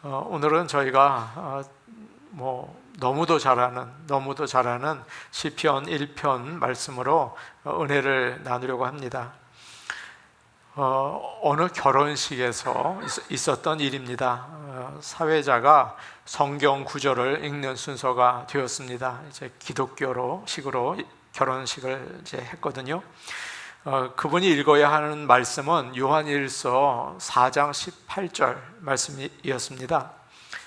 오늘은 저희가 너무도 잘 아는 시편 1편 말씀으로 은혜를 나누려고 합니다. 어느 결혼식에서 있었던 일입니다. 사회자가 성경 구절을 읽는 순서가 되었습니다. 이제 기독교식으로 결혼식을 이제 했거든요. 그분이 읽어야 하는 말씀은 요한일서 4장 18절 말씀이었습니다.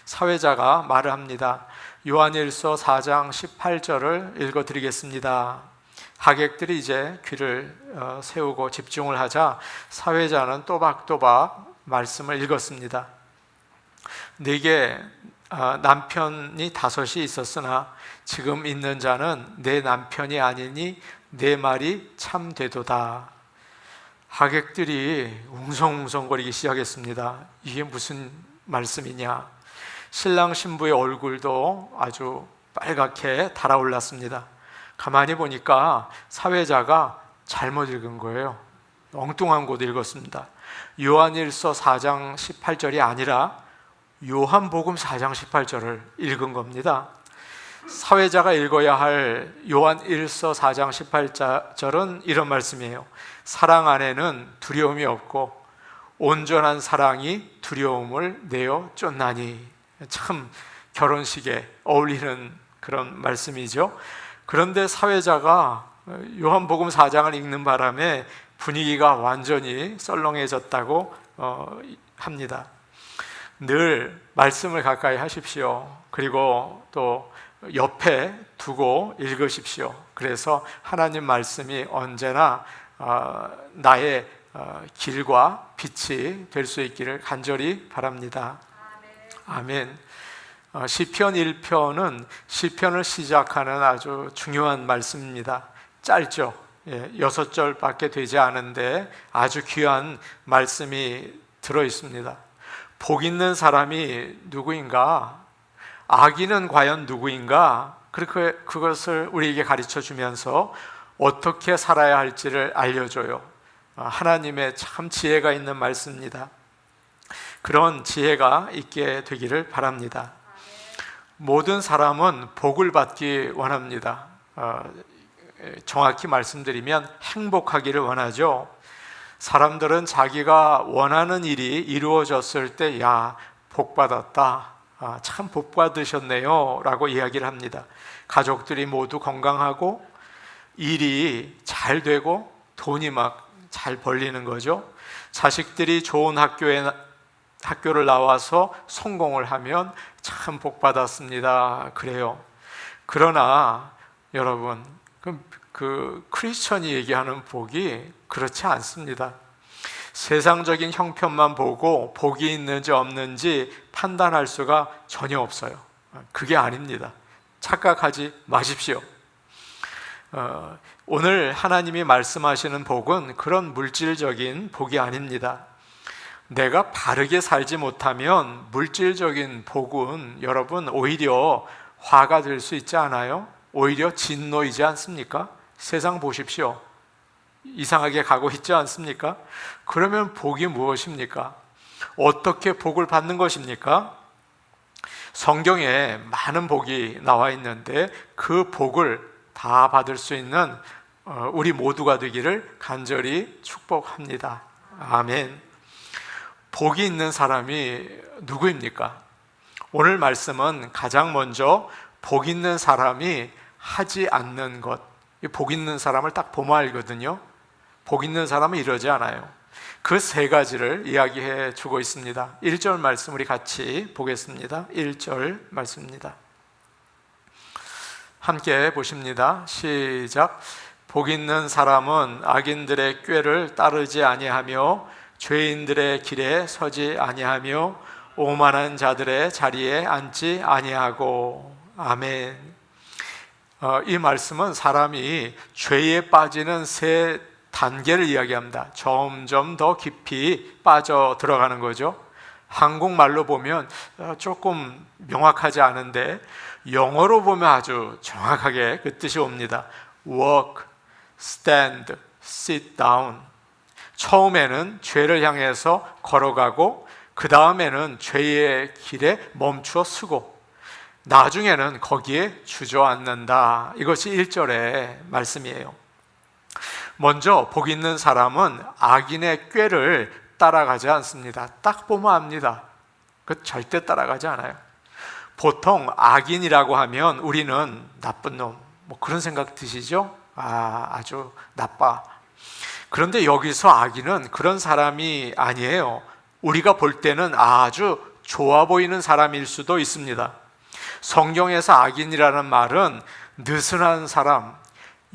사회자가 말을 합니다. 요한일서 4장 18절을 읽어드리겠습니다. 하객들이 이제 귀를 세우고 집중을 하자 사회자는 또박또박 말씀을 읽었습니다. 내게 남편이 5이 있었으나 지금 있는 자는 내 남편이 아니니 내 말이 참되도다. 하객들이 웅성웅성거리기 시작했습니다. 이게 무슨 말씀이냐? 신랑 신부의 얼굴도 아주 빨갛게 달아올랐습니다. 가만히 보니까 사회자가 잘못 읽은 거예요. 엉뚱한 곳 읽었습니다. 요한일서 4장 18절이 아니라 요한복음 4장 18절을 읽은 겁니다. 사회자가 읽어야 할 요한일서 4장 18절은 이런 말씀이에요. 사랑 안에는 두려움이 없고 온전한 사랑이 두려움을 내어 쫓나니. 참 결혼식에 어울리는 그런 말씀이죠. 그런데 사회자가 요한복음 4장을 읽는 바람에 분위기가 완전히 썰렁해졌다고 합니다. 늘 말씀을 가까이 하십시오. 그리고 또 옆에 두고 읽으십시오. 그래서 하나님 말씀이 언제나 나의 길과 빛이 될 수 있기를 간절히 바랍니다. 아멘. 시편 1편은 시편을 시작하는 아주 중요한 말씀입니다. 짧죠. 6절밖에 되지 않은데 아주 귀한 말씀이 들어있습니다. 복 있는 사람이 누구인가? 악인은 과연 누구인가? 그것을 우리에게 가르쳐 주면서 어떻게 살아야 할지를 알려줘요. 하나님의 참 지혜가 있는 말씀입니다. 그런 지혜가 있게 되기를 바랍니다. 모든 사람은 복을 받기 원합니다. 정확히 말씀드리면 행복하기를 원하죠. 사람들은 자기가 원하는 일이 이루어졌을 때 복 받았다, 참 복 받으셨네요 라고 이야기를 합니다. 가족들이 모두 건강하고 일이 잘 되고 돈이 막 잘 벌리는 거죠. 자식들이 좋은 학교를 나와서 성공을 하면 참 복 받았습니다 그래요. 그러나 여러분, 그 크리스천이 얘기하는 복이 그렇지 않습니다. 세상적인 형편만 보고 복이 있는지 없는지 판단할 수가 전혀 없어요. 그게 아닙니다. 착각하지 마십시오. 오늘 하나님이 말씀하시는 복은 그런 물질적인 복이 아닙니다. 내가 바르게 살지 못하면 물질적인 복은 여러분 오히려 화가 될 수 있지 않아요? 오히려 진노이지 않습니까? 세상 보십시오. 이상하게 가고 있지 않습니까? 그러면 복이 무엇입니까? 어떻게 복을 받는 것입니까? 성경에 많은 복이 나와 있는데 그 복을 다 받을 수 있는 우리 모두가 되기를 간절히 축복합니다. 아멘. 복이 있는 사람이 누구입니까? 오늘 말씀은 가장 먼저 복 있는 사람이 하지 않는 것, 복 있는 사람을 딱 보면 알거든요. 복 있는 사람은 이러지 않아요. 그 3가지를 이야기해 주고 있습니다. 1절 말씀 우리 같이 보겠습니다. 1절 말씀입니다. 함께 보십니다. 시작. 복 있는 사람은 악인들의 꾀를 따르지 아니하며 죄인들의 길에 서지 아니하며 오만한 자들의 자리에 앉지 아니하고. 아멘. 이 말씀은 사람이 죄에 빠지는 3단계를 이야기합니다. 점점 더 깊이 빠져 들어가는 거죠. 한국말로 보면 조금 명확하지 않은데 영어로 보면 아주 정확하게 그 뜻이 옵니다. Walk, stand, sit down. 처음에는 죄를 향해서 걸어가고 그 다음에는 죄의 길에 멈추어 서고 나중에는 거기에 주저앉는다. 이것이 1절의 말씀이에요. 먼저 복 있는 사람은 악인의 꾀를 따라가지 않습니다. 딱 보면 압니다. 그 절대 따라가지 않아요. 보통 악인이라고 하면 우리는 나쁜 놈, 뭐 그런 생각 드시죠? 아주 나빠. 그런데 여기서 악인은 그런 사람이 아니에요. 우리가 볼 때는 아주 좋아 보이는 사람일 수도 있습니다. 성경에서 악인이라는 말은 느슨한 사람,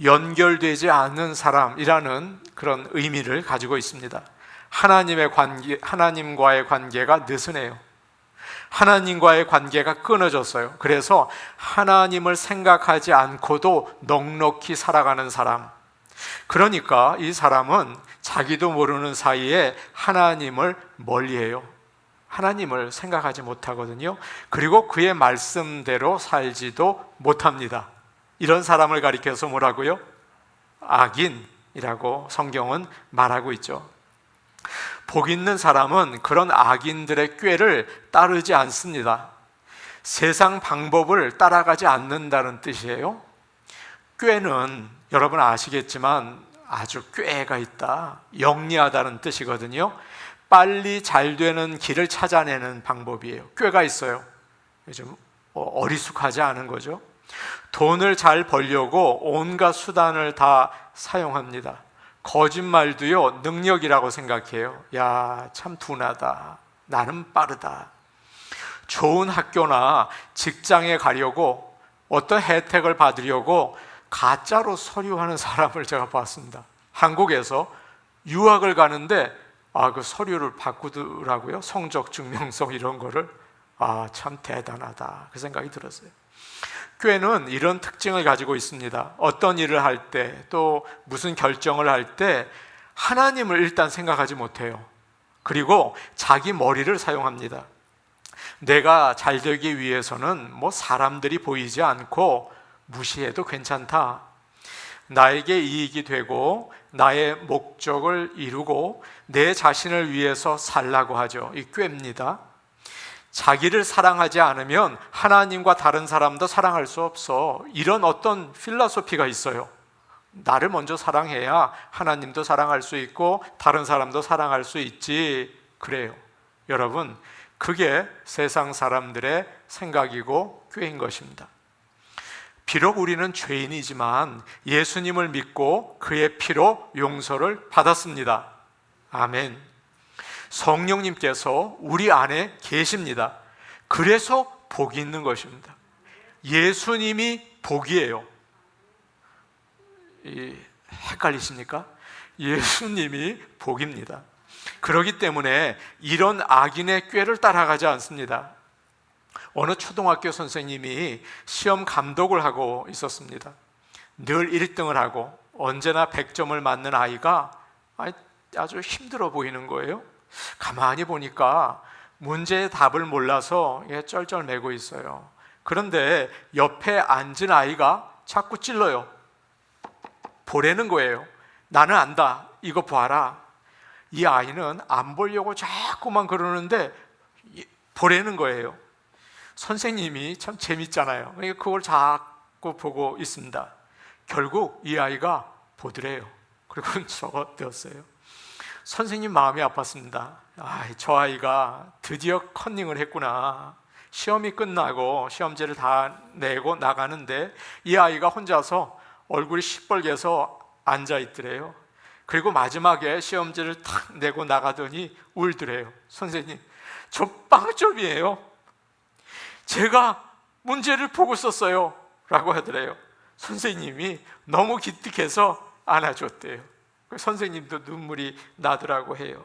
연결되지 않는 사람이라는 그런 의미를 가지고 있습니다. 하나님과의 관계가 느슨해요. 하나님과의 관계가 끊어졌어요. 그래서 하나님을 생각하지 않고도 넉넉히 살아가는 사람. 그러니까 이 사람은 자기도 모르는 사이에 하나님을 멀리해요. 하나님을 생각하지 못하거든요. 그리고 그의 말씀대로 살지도 못합니다. 이런 사람을 가리켜서 뭐라고요? 악인이라고 성경은 말하고 있죠. 복 있는 사람은 그런 악인들의 꾀를 따르지 않습니다. 세상 방법을 따라가지 않는다는 뜻이에요. 꾀는 여러분 아시겠지만 아주 꾀가 있다, 영리하다는 뜻이거든요. 빨리 잘 되는 길을 찾아내는 방법이에요. 꾀가 있어요. 좀 어리숙하지 않은 거죠. 돈을 잘 벌려고 온갖 수단을 다 사용합니다. 거짓말도요, 능력이라고 생각해요. 야, 참 둔하다. 나는 빠르다. 좋은 학교나 직장에 가려고 어떤 혜택을 받으려고 가짜로 서류하는 사람을 제가 봤습니다. 한국에서 유학을 가는데 그 서류를 바꾸더라고요. 성적 증명서 이런 거를. 참 대단하다. 그 생각이 들었어요. 꾀는 이런 특징을 가지고 있습니다. 어떤 일을 할 때, 또 무슨 결정을 할 때 하나님을 일단 생각하지 못해요. 그리고 자기 머리를 사용합니다. 내가 잘 되기 위해서는 뭐 사람들이 보이지 않고 무시해도 괜찮다. 나에게 이익이 되고 나의 목적을 이루고 내 자신을 위해서 살라고 하죠. 이 꾀입니다. 자기를 사랑하지 않으면 하나님과 다른 사람도 사랑할 수 없어. 이런 어떤 필로소피가 있어요. 나를 먼저 사랑해야 하나님도 사랑할 수 있고 다른 사람도 사랑할 수 있지. 그래요. 여러분, 그게 세상 사람들의 생각이고 꾀인 것입니다. 비록 우리는 죄인이지만 예수님을 믿고 그의 피로 용서를 받았습니다. 아멘. 성령님께서 우리 안에 계십니다. 그래서 복이 있는 것입니다. 예수님이 복이에요. 헷갈리십니까? 예수님이 복입니다. 그렇기 때문에 이런 악인의 꾀를 따라가지 않습니다. 어느 초등학교 선생님이 시험 감독을 하고 있었습니다. 늘 1등을 하고 언제나 100점을 맞는 아이가 아주 힘들어 보이는 거예요. 가만히 보니까 문제의 답을 몰라서 쩔쩔매고 있어요. 그런데 옆에 앉은 아이가 자꾸 찔러요. 보라는 거예요. 나는 안다. 이거 봐라. 이 아이는 안 보려고 자꾸만 그러는데 보라는 거예요. 선생님이 참 재밌잖아요. 그걸 자꾸 보고 있습니다. 결국 이 아이가 보더래요. 그리고 저거 되었어요. 선생님 마음이 아팠습니다. 저 아이가 드디어 컨닝을 했구나. 시험이 끝나고 시험지를 다 내고 나가는데 이 아이가 혼자서 얼굴이 시뻘개서 앉아있더래요. 그리고 마지막에 시험지를 탁 내고 나가더니 울더래요. 선생님, 저 빵점이에요. 제가 문제를 보고 썼어요. 라고 하더래요. 선생님이 너무 기특해서 안아줬대요. 선생님도 눈물이 나더라고 해요.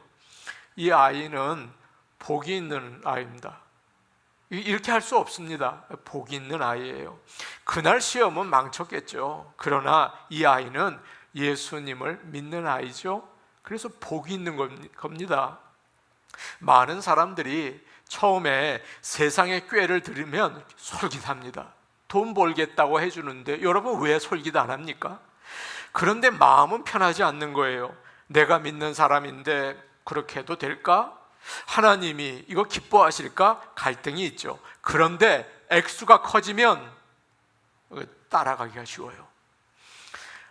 이 아이는 복이 있는 아이입니다. 이렇게 할 수 없습니다. 복이 있는 아이예요. 그날 시험은 망쳤겠죠. 그러나 이 아이는 예수님을 믿는 아이죠. 그래서 복이 있는 겁니다. 많은 사람들이 처음에 세상의 꾀를 들으면 솔깃합니다. 돈 벌겠다고 해주는데 여러분 왜 솔깃 안 합니까? 그런데 마음은 편하지 않는 거예요. 내가 믿는 사람인데 그렇게 해도 될까? 하나님이 이거 기뻐하실까? 갈등이 있죠. 그런데 액수가 커지면 따라가기가 쉬워요.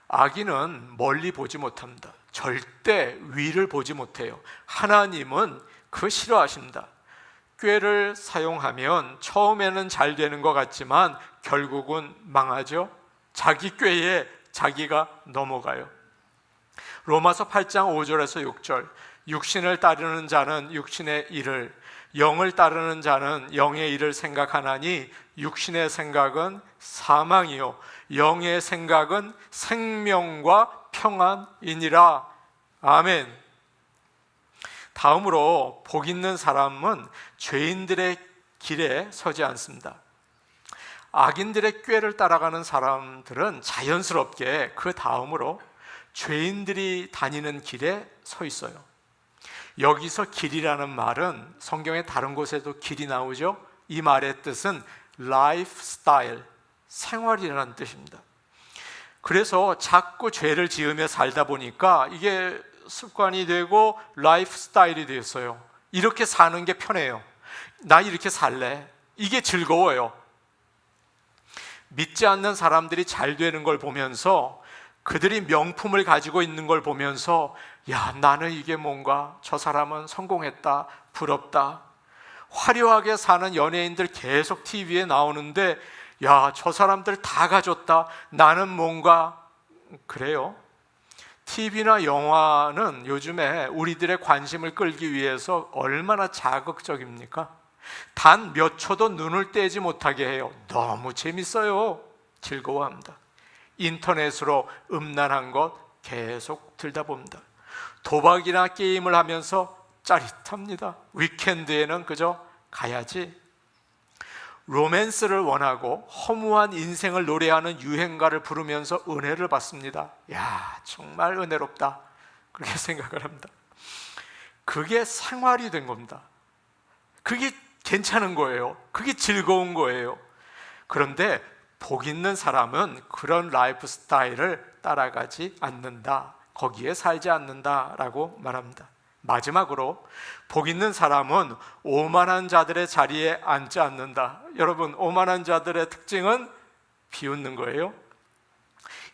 악인은 멀리 보지 못합니다. 절대 위를 보지 못해요. 하나님은 그거 싫어하십니다. 꾀를 사용하면 처음에는 잘 되는 것 같지만 결국은 망하죠. 자기 꾀에 자기가 넘어가요. 로마서 8장 5절에서 6절, 육신을 따르는 자는 육신의 일을, 영을 따르는 자는 영의 일을 생각하나니 육신의 생각은 사망이요 영의 생각은 생명과 평안이니라. 아멘. 다음으로 복 있는 사람은 죄인들의 길에 서지 않습니다. 악인들의 꾀를 따라가는 사람들은 자연스럽게 그 다음으로 죄인들이 다니는 길에 서 있어요. 여기서 길이라는 말은 성경의 다른 곳에도 길이 나오죠. 이 말의 뜻은 lifestyle, 생활이라는 뜻입니다. 그래서 자꾸 죄를 지으며 살다 보니까 이게 습관이 되고 라이프스타일이 되었어요. 이렇게 사는 게 편해요. 나 이렇게 살래. 이게 즐거워요. 믿지 않는 사람들이 잘 되는 걸 보면서, 그들이 명품을 가지고 있는 걸 보면서, 야, 나는 이게 뭔가, 저 사람은 성공했다, 부럽다. 화려하게 사는 연예인들 계속 TV에 나오는데, 야, 저 사람들 다 가졌다, 나는 뭔가. 그래요. TV나 영화는 요즘에 우리들의 관심을 끌기 위해서 얼마나 자극적입니까? 단 몇 초도 눈을 떼지 못하게 해요. 너무 재밌어요. 즐거워합니다. 인터넷으로 음란한 것 계속 들여다봅니다. 도박이나 게임을 하면서 짜릿합니다. 위켄드에는 그저 가야지. 로맨스를 원하고 허무한 인생을 노래하는 유행가를 부르면서 은혜를 받습니다. 야, 정말 은혜롭다, 그렇게 생각을 합니다. 그게 생활이 된 겁니다. 그게 괜찮은 거예요. 그게 즐거운 거예요. 그런데 복 있는 사람은 그런 라이프 스타일을 따라가지 않는다, 거기에 살지 않는다라고 말합니다. 마지막으로 복 있는 사람은 오만한 자들의 자리에 앉지 않는다. 여러분, 오만한 자들의 특징은 비웃는 거예요.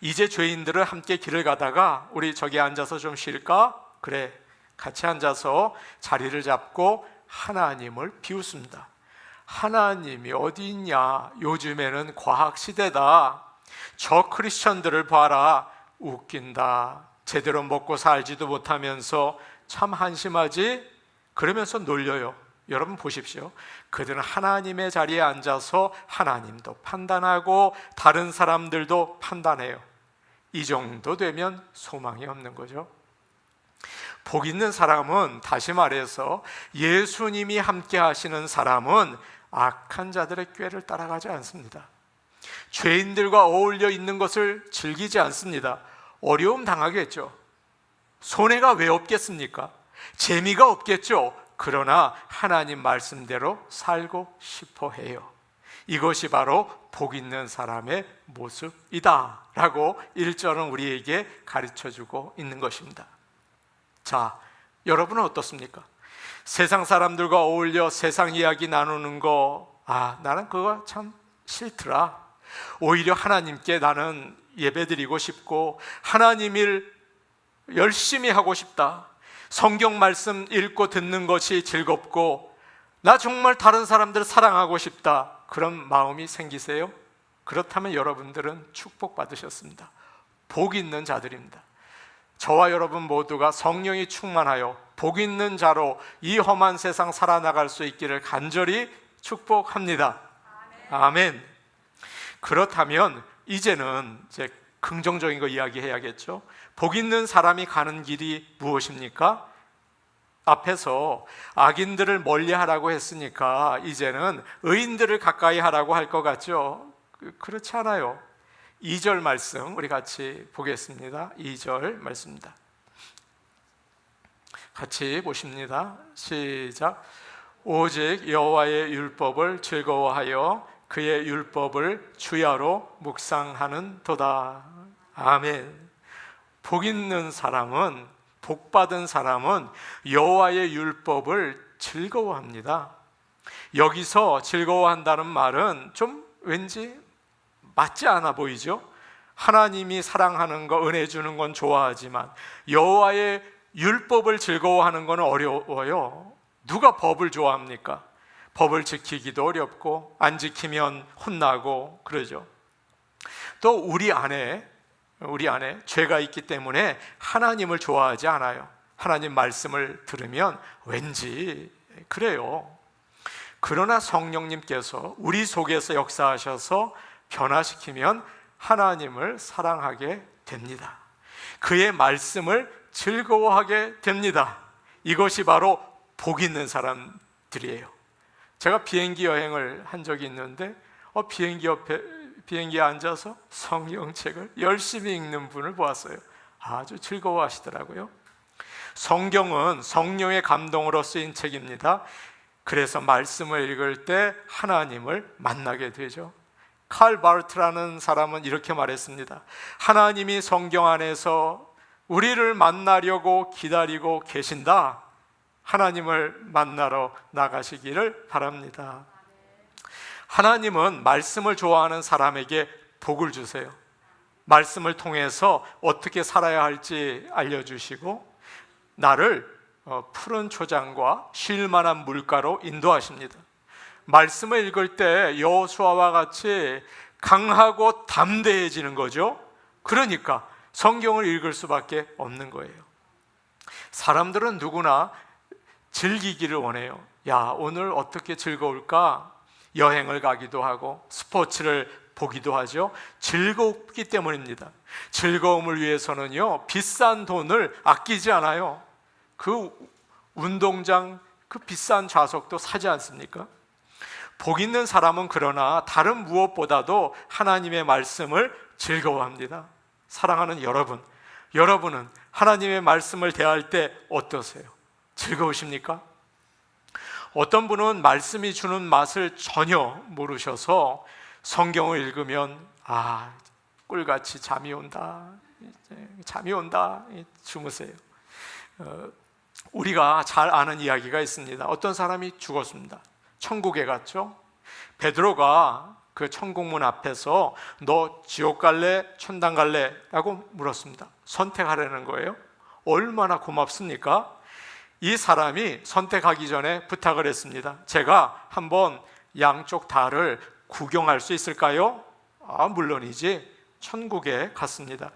이제 죄인들은 함께 길을 가다가 우리 저기 앉아서 좀 쉴까? 그래, 같이 앉아서 자리를 잡고 하나님을 비웃습니다. 하나님이 어디 있냐? 요즘에는 과학 시대다. 저 크리스천들을 봐라. 웃긴다. 제대로 먹고 살지도 못하면서 참 한심하지? 그러면서 놀려요. 여러분 보십시오. 그들은 하나님의 자리에 앉아서 하나님도 판단하고 다른 사람들도 판단해요. 이 정도 되면 소망이 없는 거죠. 복 있는 사람은, 다시 말해서 예수님이 함께 하시는 사람은 악한 자들의 꾀를 따라가지 않습니다. 죄인들과 어울려 있는 것을 즐기지 않습니다. 어려움 당하겠죠. 손해가 왜 없겠습니까? 재미가 없겠죠. 그러나 하나님 말씀대로 살고 싶어 해요. 이것이 바로 복 있는 사람의 모습이다 라고 1절은 우리에게 가르쳐주고 있는 것입니다. 자, 여러분은 어떻습니까? 세상 사람들과 어울려 세상 이야기 나누는 거, 나는 그거 참 싫더라. 오히려 하나님께 나는 예배드리고 싶고 하나님 일 열심히 하고 싶다. 성경 말씀 읽고 듣는 것이 즐겁고 나 정말 다른 사람들 사랑하고 싶다. 그런 마음이 생기세요? 그렇다면 여러분들은 축복받으셨습니다. 복 있는 자들입니다. 저와 여러분 모두가 성령이 충만하여 복 있는 자로 이 험한 세상 살아나갈 수 있기를 간절히 축복합니다. 아멘. 그렇다면 이제는 이제 긍정적인 거 이야기해야겠죠. 복 있는 사람이 가는 길이 무엇입니까? 앞에서 악인들을 멀리하라고 했으니까 이제는 의인들을 가까이 하라고 할 것 같죠? 그렇지 않아요. 2절 말씀 우리 같이 보겠습니다. 2절 말씀입니다. 같이 보십니다. 시작. 오직 여호와의 율법을 즐거워하여 그의 율법을 주야로 묵상하는 도다. 아멘. 복 있는 사람은, 복받은 사람은 여호와의 율법을 즐거워합니다. 여기서 즐거워한다는 말은 좀 왠지 맞지 않아 보이죠? 하나님이 사랑하는 거, 은혜 주는 건 좋아하지만 여호와의 율법을 즐거워하는 건 어려워요. 누가 법을 좋아합니까? 법을 지키기도 어렵고 안 지키면 혼나고 그러죠. 또 우리 안에 죄가 있기 때문에 하나님을 좋아하지 않아요. 하나님 말씀을 들으면 왠지 그래요. 그러나 성령님께서 우리 속에서 역사하셔서 변화시키면 하나님을 사랑하게 됩니다. 그의 말씀을 즐거워하게 됩니다. 이것이 바로 복 있는 사람들이에요. 제가 비행기 여행을 한 적이 있는데 비행기에 앉아서 성경책을 열심히 읽는 분을 보았어요. 아주 즐거워하시더라고요. 성경은 성령의 감동으로 쓰인 책입니다. 그래서 말씀을 읽을 때 하나님을 만나게 되죠. 칼 바르트라는 사람은 이렇게 말했습니다. 하나님이 성경 안에서 우리를 만나려고 기다리고 계신다. 하나님을 만나러 나가시기를 바랍니다. 하나님은 말씀을 좋아하는 사람에게 복을 주세요. 말씀을 통해서 어떻게 살아야 할지 알려주시고 나를 푸른 초장과 쉴 만한 물가로 인도하십니다. 말씀을 읽을 때 여호수아와 같이 강하고 담대해지는 거죠. 그러니까 성경을 읽을 수밖에 없는 거예요. 사람들은 누구나 즐기기를 원해요. 야, 오늘 어떻게 즐거울까? 여행을 가기도 하고 스포츠를 보기도 하죠. 즐겁기 때문입니다. 즐거움을 위해서는요, 비싼 돈을 아끼지 않아요. 그 운동장, 그 비싼 좌석도 사지 않습니까? 복 있는 사람은 그러나 다른 무엇보다도 하나님의 말씀을 즐거워합니다. 사랑하는 여러분은 하나님의 말씀을 대할 때 어떠세요? 즐거우십니까? 어떤 분은 말씀이 주는 맛을 전혀 모르셔서 성경을 읽으면 꿀같이 잠이 온다 주무세요. 우리가 잘 아는 이야기가 있습니다. 어떤 사람이 죽었습니다. 천국에 갔죠. 베드로가 그 천국문 앞에서 너 지옥 갈래? 천당 갈래? 라고 물었습니다. 선택하라는 거예요. 얼마나 고맙습니까? 이 사람이 선택하기 전에 부탁을 했습니다. 제가 한번 양쪽 달을 구경할 수 있을까요? 물론이지. 천국에 갔습니다.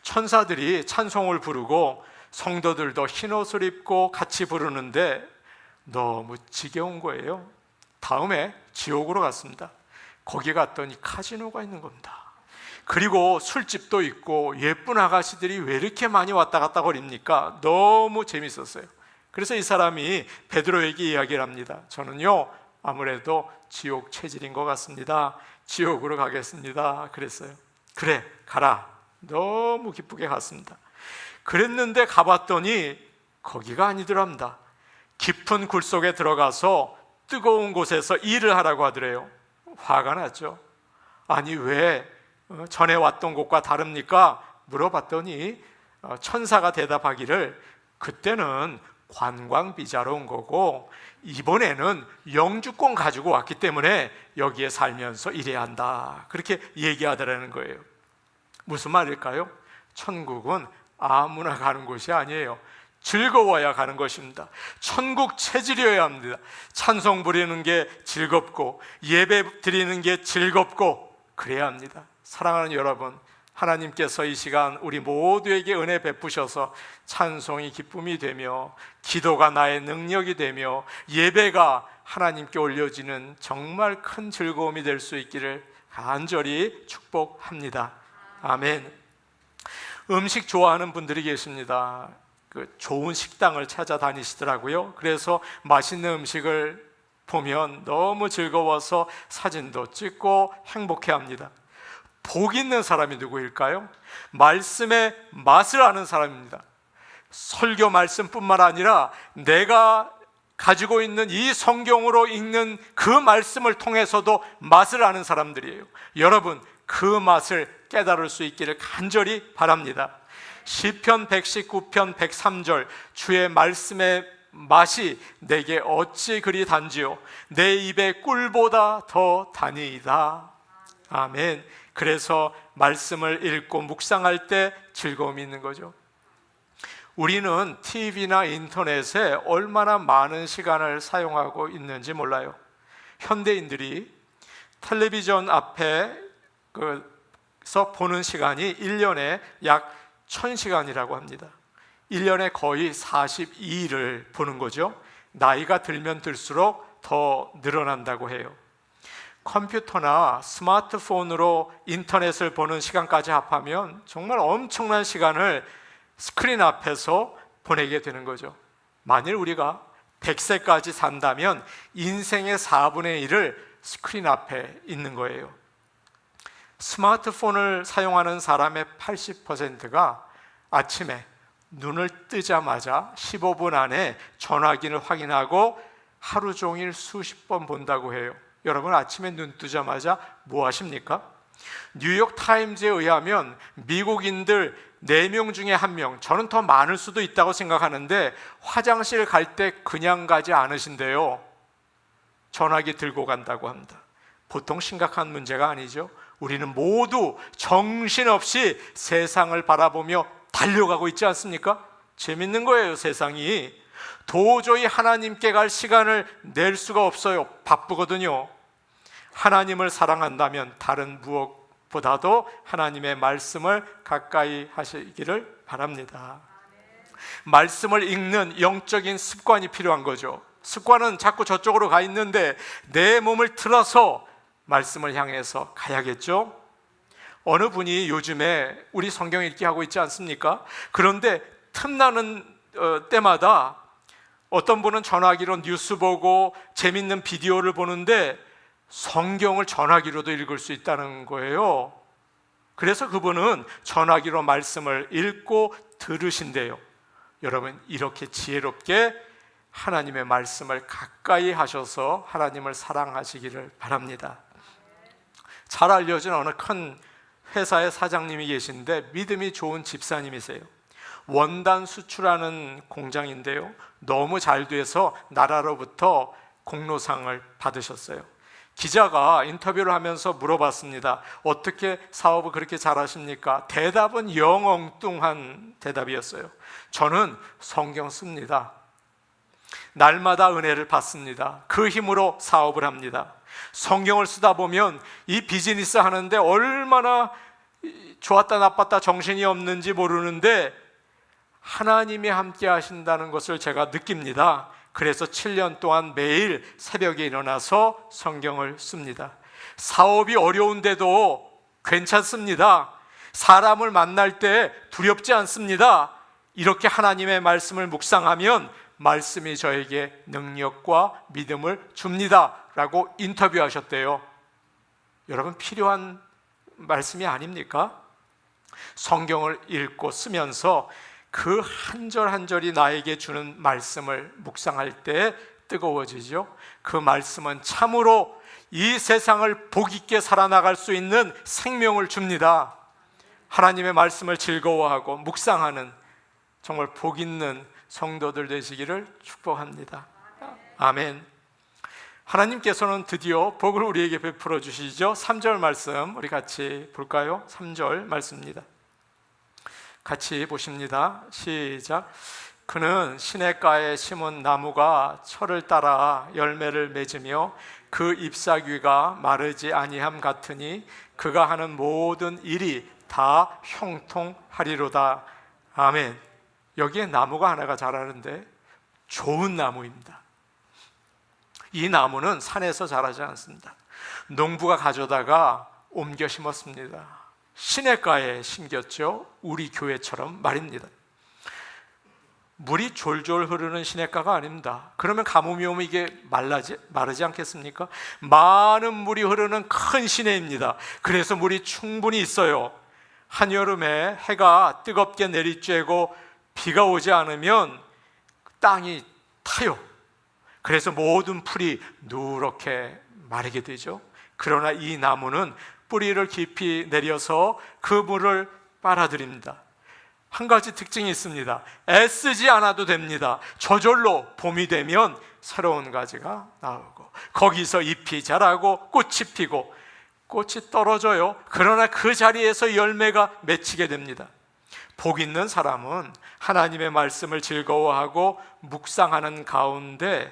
천사들이 찬송을 부르고 성도들도 흰옷을 입고 같이 부르는데 너무 지겨운 거예요. 다음에 지옥으로 갔습니다. 거기 갔더니 카지노가 있는 겁니다. 그리고 술집도 있고 예쁜 아가씨들이 왜 이렇게 많이 왔다 갔다 거립니까? 너무 재밌었어요. 그래서 이 사람이 베드로에게 이야기를 합니다. 저는요, 아무래도 지옥 체질인 것 같습니다. 지옥으로 가겠습니다. 그랬어요. 그래, 가라. 너무 기쁘게 갔습니다. 그랬는데 가봤더니 거기가 아니더랍니다. 깊은 굴 속에 들어가서 뜨거운 곳에서 일을 하라고 하더래요. 화가 났죠. 아니 왜 전에 왔던 곳과 다릅니까? 물어봤더니 천사가 대답하기를 그때는 관광 비자로 온 거고 이번에는 영주권 가지고 왔기 때문에 여기에 살면서 일해야 한다. 그렇게 얘기하더라는 거예요. 무슨 말일까요? 천국은 아무나 가는 곳이 아니에요. 즐거워야 가는 것입니다. 천국 체질이어야 합니다. 찬송 부리는 게 즐겁고 예배 드리는 게 즐겁고 그래야 합니다. 사랑하는 여러분, 하나님께서 이 시간 우리 모두에게 은혜 베푸셔서 찬송이 기쁨이 되며 기도가 나의 능력이 되며 예배가 하나님께 올려지는 정말 큰 즐거움이 될 수 있기를 간절히 축복합니다. 아멘. 음식 좋아하는 분들이 계십니다. 그 좋은 식당을 찾아다니시더라고요. 그래서 맛있는 음식을 보면 너무 즐거워서 사진도 찍고 행복해합니다. 복 있는 사람이 누구일까요? 말씀의 맛을 아는 사람입니다. 설교 말씀뿐만 아니라 내가 가지고 있는 이 성경으로 읽는 그 말씀을 통해서도 맛을 아는 사람들이에요. 여러분, 그 맛을 깨달을 수 있기를 간절히 바랍니다. 시편 119편 103절 주의 말씀에 맛이 내게 어찌 그리 단지요 내 입의 꿀보다 더 다니이다. 아멘. 그래서 말씀을 읽고 묵상할 때 즐거움이 있는 거죠. 우리는 TV나 인터넷에 얼마나 많은 시간을 사용하고 있는지 몰라요. 현대인들이 텔레비전 앞에서 보는 시간이 1년에 약 1000시간이라고 합니다. 1년에 거의 42일을 보는 거죠. 나이가 들면 들수록 더 늘어난다고 해요. 컴퓨터나 스마트폰으로 인터넷을 보는 시간까지 합하면 정말 엄청난 시간을 스크린 앞에서 보내게 되는 거죠. 만일 우리가 100세까지 산다면 인생의 4분의 1을 스크린 앞에 있는 거예요. 스마트폰을 사용하는 사람의 80%가 아침에 눈을 뜨자마자 15분 안에 전화기를 확인하고 하루 종일 수십 번 본다고 해요. 여러분 아침에 눈 뜨자마자 뭐 하십니까? 뉴욕 타임즈에 의하면 미국인들 4명 중에 1명, 저는 더 많을 수도 있다고 생각하는데 화장실 갈 때 그냥 가지 않으신대요. 전화기 들고 간다고 합니다. 보통 심각한 문제가 아니죠. 우리는 모두 정신없이 세상을 바라보며 달려가고 있지 않습니까? 재밌는 거예요, 세상이. 도저히 하나님께 갈 시간을 낼 수가 없어요. 바쁘거든요. 하나님을 사랑한다면 다른 무엇보다도 하나님의 말씀을 가까이 하시기를 바랍니다. 말씀을 읽는 영적인 습관이 필요한 거죠. 습관은 자꾸 저쪽으로 가 있는데 내 몸을 틀어서 말씀을 향해서 가야겠죠. 어느 분이 요즘에 우리 성경 읽기 하고 있지 않습니까? 그런데 틈나는 때마다 어떤 분은 전화기로 뉴스 보고 재밌는 비디오를 보는데 성경을 전화기로도 읽을 수 있다는 거예요. 그래서 그분은 전화기로 말씀을 읽고 들으신대요. 여러분 이렇게 지혜롭게 하나님의 말씀을 가까이 하셔서 하나님을 사랑하시기를 바랍니다. 잘 알려진 어느 큰 회사의 사장님이 계신데 믿음이 좋은 집사님이세요. 원단 수출하는 공장인데요, 너무 잘 돼서 나라로부터 공로상을 받으셨어요. 기자가 인터뷰를 하면서 물어봤습니다. 어떻게 사업을 그렇게 잘하십니까? 대답은 영 엉뚱한 대답이었어요. 저는 성경 씁니다. 날마다 은혜를 받습니다. 그 힘으로 사업을 합니다. 성경을 쓰다 보면 이 비즈니스 하는데 얼마나 좋았다 나빴다 정신이 없는지 모르는데 하나님이 함께 하신다는 것을 제가 느낍니다. 그래서 7년 동안 매일 새벽에 일어나서 성경을 씁니다. 사업이 어려운데도 괜찮습니다. 사람을 만날 때 두렵지 않습니다. 이렇게 하나님의 말씀을 묵상하면 말씀이 저에게 능력과 믿음을 줍니다 라고 인터뷰하셨대요. 여러분 필요한 말씀이 아닙니까? 성경을 읽고 쓰면서 그 한 절 한 절이 나에게 주는 말씀을 묵상할 때 뜨거워지죠. 그 말씀은 참으로 이 세상을 복 있게 살아나갈 수 있는 생명을 줍니다. 하나님의 말씀을 즐거워하고 묵상하는 정말 복 있는 성도들 되시기를 축복합니다. 아멘. 하나님께서는 드디어 복을 우리에게 베풀어 주시죠. 3절 말씀 우리 같이 볼까요? 3절 말씀입니다. 같이 보십니다. 시작. 그는 시냇가에 심은 나무가 철을 따라 열매를 맺으며 그 잎사귀가 마르지 아니함 같으니 그가 하는 모든 일이 다 형통하리로다. 아멘. 여기에 나무가 하나가 자라는데 좋은 나무입니다. 이 나무는 산에서 자라지 않습니다. 농부가 가져다가 옮겨 심었습니다. 시냇가에 심겼죠. 우리 교회처럼 말입니다. 물이 졸졸 흐르는 시냇가가 아닙니다. 그러면 가뭄이 오면 이게 마르지 않겠습니까? 많은 물이 흐르는 큰 시내입니다. 그래서 물이 충분히 있어요. 한여름에 해가 뜨겁게 내리쬐고 비가 오지 않으면 땅이 타요. 그래서 모든 풀이 누렇게 마르게 되죠. 그러나 이 나무는 뿌리를 깊이 내려서 그 물을 빨아들입니다. 한 가지 특징이 있습니다. 애쓰지 않아도 됩니다. 저절로 봄이 되면 새로운 가지가 나오고 거기서 잎이 자라고 꽃이 피고 꽃이 떨어져요. 그러나 그 자리에서 열매가 맺히게 됩니다. 복 있는 사람은 하나님의 말씀을 즐거워하고 묵상하는 가운데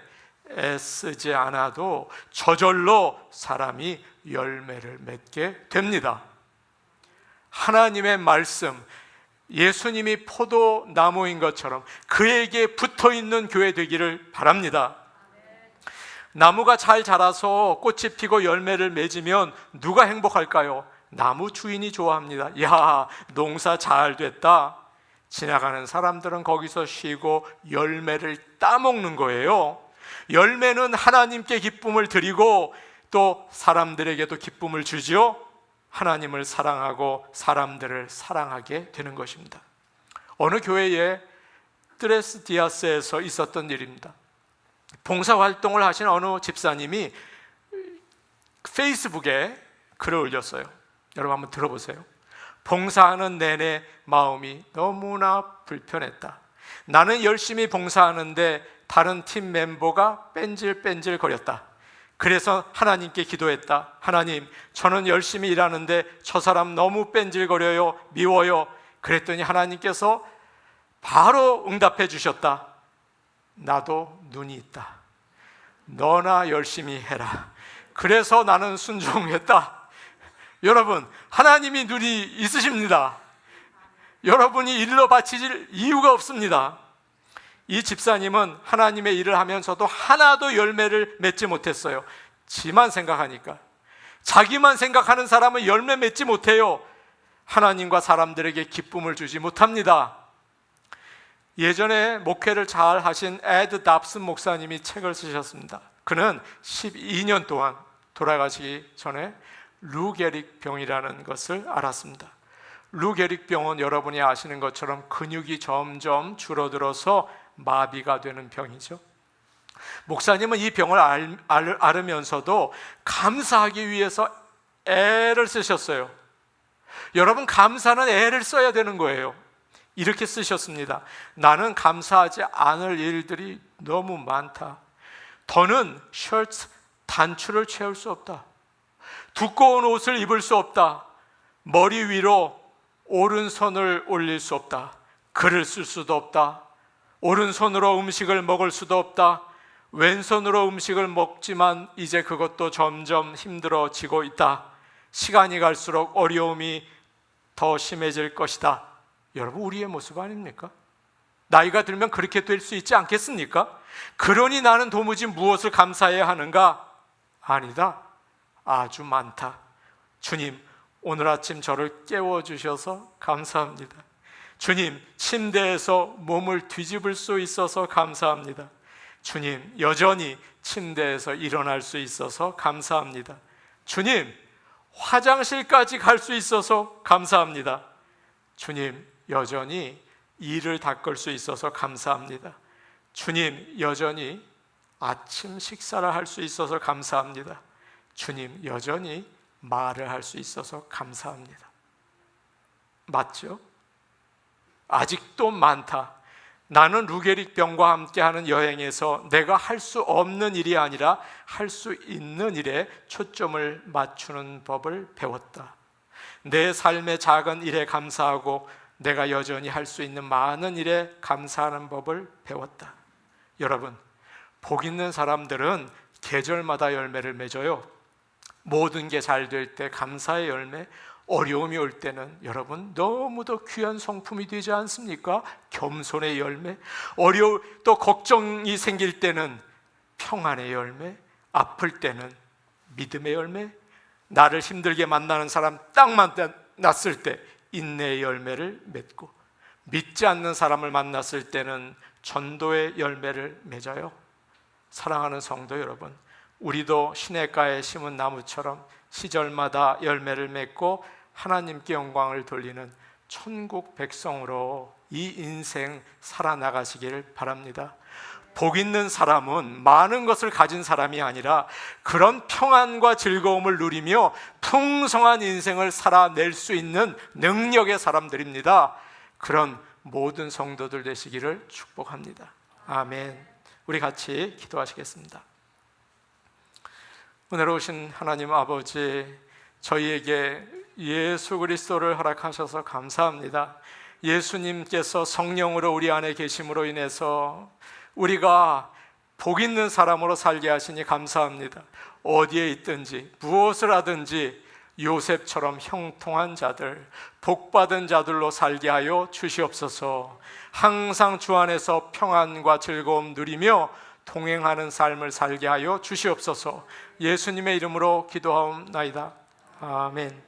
애쓰지 않아도 저절로 사람이 열매를 맺게 됩니다. 하나님의 말씀, 예수님이 포도나무인 것처럼 그에게 붙어있는 교회 되기를 바랍니다. 나무가 잘 자라서 꽃이 피고 열매를 맺으면 누가 행복할까요? 나무 주인이 좋아합니다. 야, 농사 잘 됐다. 지나가는 사람들은 거기서 쉬고 열매를 따먹는 거예요. 열매는 하나님께 기쁨을 드리고 또 사람들에게도 기쁨을 주지요. 하나님을 사랑하고 사람들을 사랑하게 되는 것입니다. 어느 교회에 트레스 디아스에서 있었던 일입니다. 봉사활동을 하신 어느 집사님이 페이스북에 글을 올렸어요. 여러분 한번 들어보세요. 봉사하는 내내 마음이 너무나 불편했다. 나는 열심히 봉사하는데 다른 팀 멤버가 뺀질뺀질 거렸다. 그래서 하나님께 기도했다. 하나님, 저는 열심히 일하는데 저 사람 너무 뺀질거려요. 미워요. 그랬더니 하나님께서 바로 응답해 주셨다. 나도 눈이 있다. 너나 열심히 해라. 그래서 나는 순종했다. 여러분, 하나님이 눈이 있으십니다. 여러분이 일러 바치질 이유가 없습니다. 이 집사님은 하나님의 일을 하면서도 하나도 열매를 맺지 못했어요. 지만 생각하니까. 자기만 생각하는 사람은 열매 맺지 못해요. 하나님과 사람들에게 기쁨을 주지 못합니다. 예전에 목회를 잘 하신 에드 답슨 목사님이 책을 쓰셨습니다. 그는 12년 동안 돌아가시기 전에 루 게릭 병이라는 것을 알았습니다. 루 게릭 병은 여러분이 아시는 것처럼 근육이 점점 줄어들어서 마비가 되는 병이죠. 목사님은 이 병을 앓으면서도 감사하기 위해서 애를 쓰셨어요. 여러분, 감사는 애를 써야 되는 거예요. 이렇게 쓰셨습니다. 나는 감사하지 않을 일들이 너무 많다. 더는 셔츠 단추를 채울 수 없다. 두꺼운 옷을 입을 수 없다. 머리 위로 오른손을 올릴 수 없다. 글을 쓸 수도 없다. 오른손으로 음식을 먹을 수도 없다. 왼손으로 음식을 먹지만 이제 그것도 점점 힘들어지고 있다. 시간이 갈수록 어려움이 더 심해질 것이다. 여러분, 우리의 모습 아닙니까? 나이가 들면 그렇게 될 수 있지 않겠습니까? 그러니 나는 도무지 무엇을 감사해야 하는가? 아니다. 아주 많다. 주님, 오늘 아침 저를 깨워주셔서 감사합니다. 주님, 침대에서 몸을 뒤집을 수 있어서 감사합니다. 주님, 여전히 침대에서 일어날 수 있어서 감사합니다. 주님, 화장실까지 갈 수 있어서 감사합니다. 주님, 여전히 이를 닦을 수 있어서 감사합니다. 주님, 여전히 아침 식사를 할 수 있어서 감사합니다. 주님, 여전히 말을 할 수 있어서 감사합니다. 맞죠? 아직도 많다. 나는 루게릭 병과 함께하는 여행에서 내가 할 수 없는 일이 아니라 할 수 있는 일에 초점을 맞추는 법을 배웠다. 내 삶의 작은 일에 감사하고 내가 여전히 할 수 있는 많은 일에 감사하는 법을 배웠다. 여러분, 복 있는 사람들은 계절마다 열매를 맺어요. 모든 게 잘 될 때 감사의 열매, 어려움이 올 때는 여러분 너무도 귀한 성품이 되지 않습니까? 겸손의 열매, 또 걱정이 생길 때는 평안의 열매, 아플 때는 믿음의 열매, 나를 힘들게 만나는 사람 딱 만났을 때 인내의 열매를 맺고, 믿지 않는 사람을 만났을 때는 전도의 열매를 맺어요. 사랑하는 성도 여러분, 우리도 시냇가에 심은 나무처럼 시절마다 열매를 맺고 하나님께 영광을 돌리는 천국 백성으로 이 인생 살아나가시기를 바랍니다. 복 있는 사람은 많은 것을 가진 사람이 아니라 그런 평안과 즐거움을 누리며 풍성한 인생을 살아낼 수 있는 능력의 사람들입니다. 그런 모든 성도들 되시기를 축복합니다. 아멘. 우리 같이 기도하시겠습니다. 오늘 오신 하나님 아버지, 저희에게 예수 그리스도를 허락하셔서 감사합니다. 예수님께서 성령으로 우리 안에 계심으로 인해서 우리가 복 있는 사람으로 살게 하시니 감사합니다. 어디에 있든지 무엇을 하든지 요셉처럼 형통한 자들, 복받은 자들로 살게 하여 주시옵소서. 항상 주 안에서 평안과 즐거움 누리며 동행하는 삶을 살게 하여 주시옵소서. 예수님의 이름으로 기도하옵나이다. 아멘.